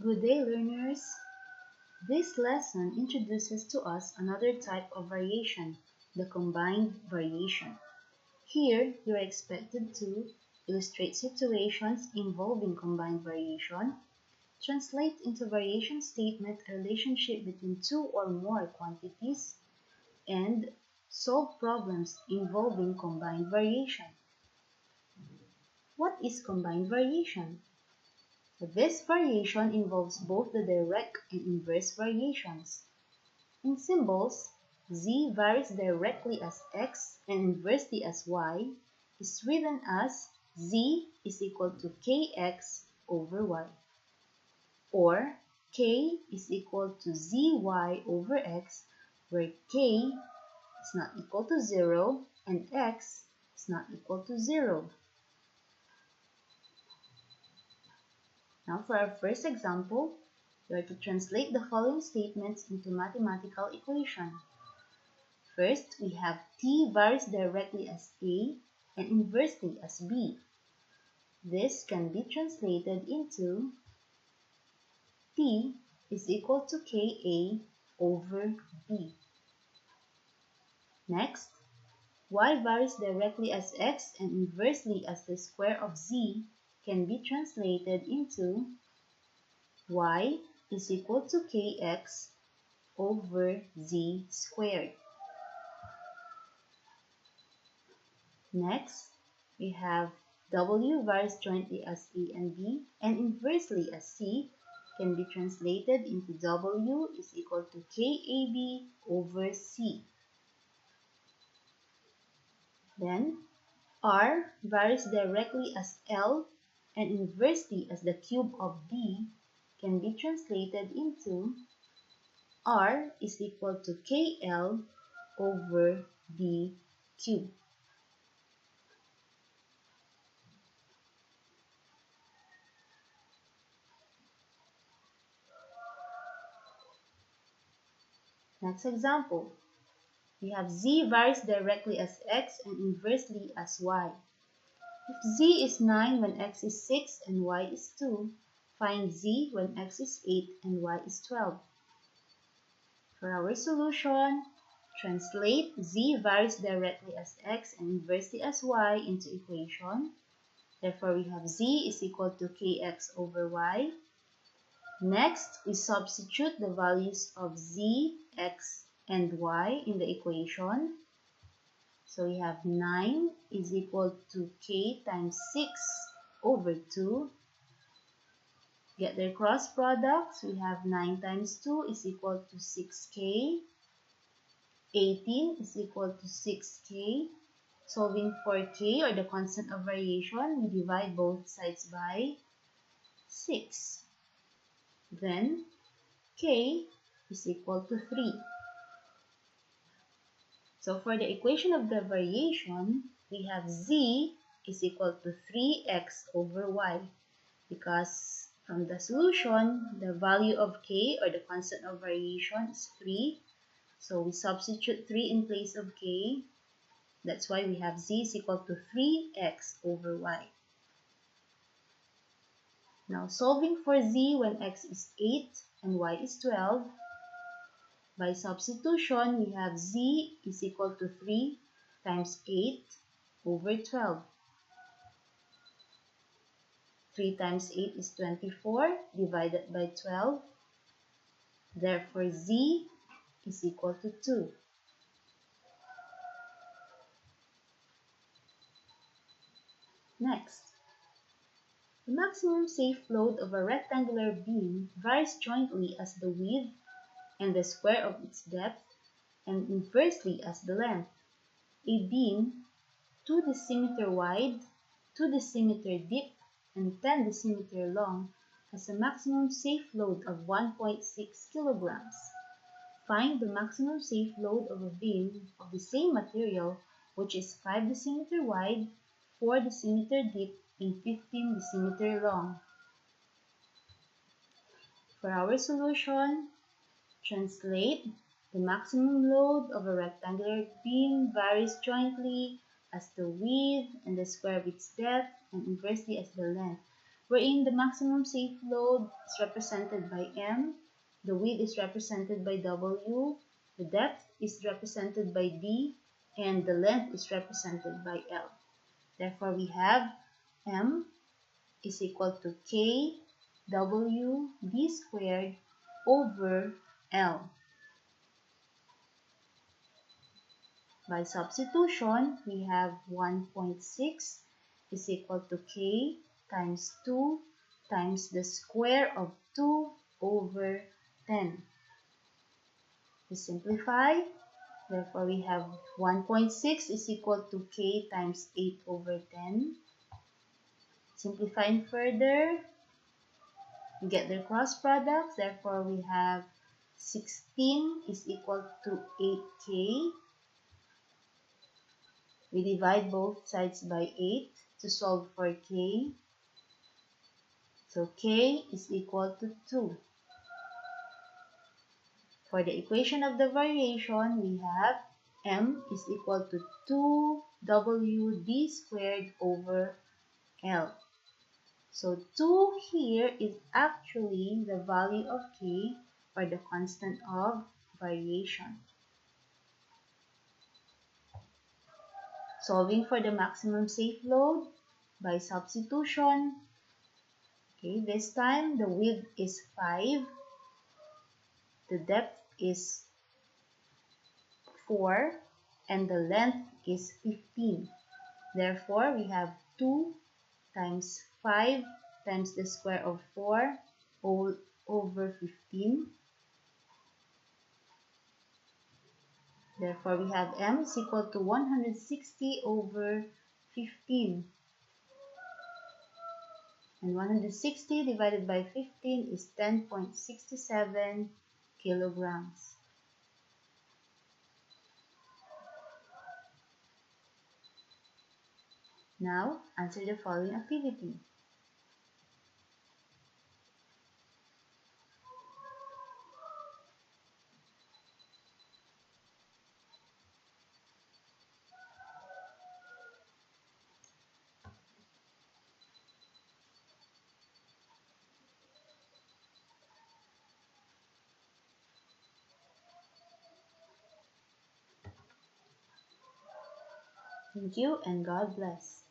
Good day, learners! This lesson introduces to us another type of variation, the combined variation. Here, you are expected to illustrate situations involving combined variation, translate into variation statement a relationship between two or more quantities, and solve problems involving combined variation. What is combined variation? This variation involves both the direct and inverse variations. In symbols, z varies directly as x and inversely as y is written as z is equal to kx over y, or k is equal to zy over x, where k is not equal to 0 and x is not equal to 0. Now for our first example, we are to translate the following statements into mathematical equation. First, we have t varies directly as a and inversely as b. This can be translated into t is equal to ka over b. Next, y varies directly as x and inversely as the square of z can be translated into y is equal to kx over z squared. Next, we have w varies jointly as a and b and inversely as c can be translated into w is equal to kab over c. Then, r varies directly as l and inversely as the cube of b can be translated into r is equal to kl over b cubed. Next example, we have z varies directly as x and inversely as y. If z is 9 when x is 6 and y is 2, find z when x is 8 and y is 12. For our solution, translate z varies directly as x and inversely as y into equation. Therefore, we have z is equal to kx over y. Next, we substitute the values of z, x, and y in the equation. So we have 9 is equal to k times 6 over 2. Get their cross products. We have 9 times 2 is equal to 6k. 18 is equal to 6k. Solving for k, or the constant of variation, we divide both sides by 6. Then, k is equal to 3. So for the equation of the variation, we have z is equal to 3x over y, because from the solution, the value of k, or the constant of variation, is 3. So we substitute 3 in place of k. That's why we have z is equal to 3x over y. Now solving for z when x is 8 and y is 12, by substitution, we have z is equal to 3 times 8 over 12. 3 times 8 is 24 divided by 12. Therefore, z is equal to 2. Next, the maximum safe load of a rectangular beam varies jointly as the width and the square of its depth, and inversely as the length. A beam 2 decimeter wide, 2 decimeter deep, and 10 decimeter long has a maximum safe load of 1.6 kilograms. Find the maximum safe load of a beam of the same material, which is 5 decimeter wide, 4 decimeter deep, and 15 decimeter long. For our solution, translate the maximum load of a rectangular beam varies jointly as the width and the square of its depth, and inversely as the length. wherein the maximum safe load is represented by M, the width is represented by W, the depth is represented by D, and the length is represented by L. Therefore, we have M is equal to K W D squared over L. By substitution, we have 1.6 is equal to K times 2 times the square of 2 over 10. To simplify, therefore we have 1.6 is equal to K times 8 over 10. Simplifying further, we get their cross products. Therefore, we have 16 is equal to 8K. We divide both sides by 8 to solve for K. So K is equal to 2. For the equation of the variation, we have M is equal to 2WD squared over L. So 2 here is actually the value of K or the constant of variation. Solving for the maximum safe load by substitution. Okay, this time the width is 5, the depth is 4, and the length is 15. Therefore, we have 2 times 5 times the square of 4 over 15. Therefore, we have M is equal to 160 over 15. And 160 divided by 15 is 10.67 kilograms. Now, answer the following activity. Thank you and God bless.